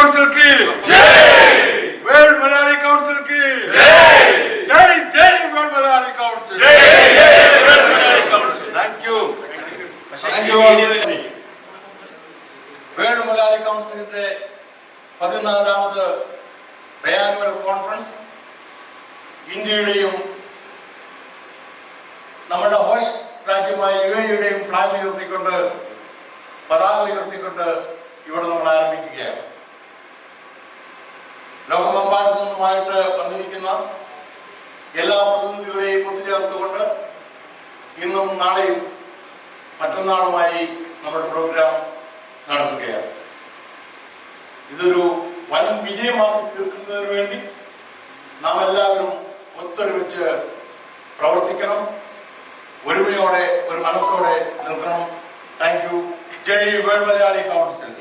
Council ki World Malayali Council ki Jai World Malayali Council. World Malayali Council. Thank you. World Malayali Council ന്റെ 14ാമത് ബയാനുവൽ conference ഇന്ത്യയുടെയും നമ്മുടെ host രാജ്യമായ UAE-യുടെയും flag ഉയർത്തിക്കൊണ്ട് പതാക ഉയർത്തിക്കൊണ്ട് ഇവിടെ നമ്മൾ ആരംഭിക്കുകയാണ്. ലോകമെമ്പാടും നിന്നുമായിട്ട് വന്നിരിക്കുന്ന എല്ലാ പ്രതിനിധികളെയും ഒത്തുചേർത്തുകൊണ്ട് ഇന്നും നാളെയും മറ്റന്നാളുമായി നമ്മുടെ പ്രോഗ്രാം നടക്കുകയാണ്. ഇതൊരു വൻ വിജയമാക്കി തീർക്കുന്നതിന് വേണ്ടി നാം എല്ലാവരും ഒത്തൊരുമിച്ച് പ്രവർത്തിക്കണം, ഒരുമയോടെ ഒരു മനസ്സോടെ നിൽക്കണം. Thank you. ജയ് വേൾഡ് മലയാളി കൗൺസിൽ.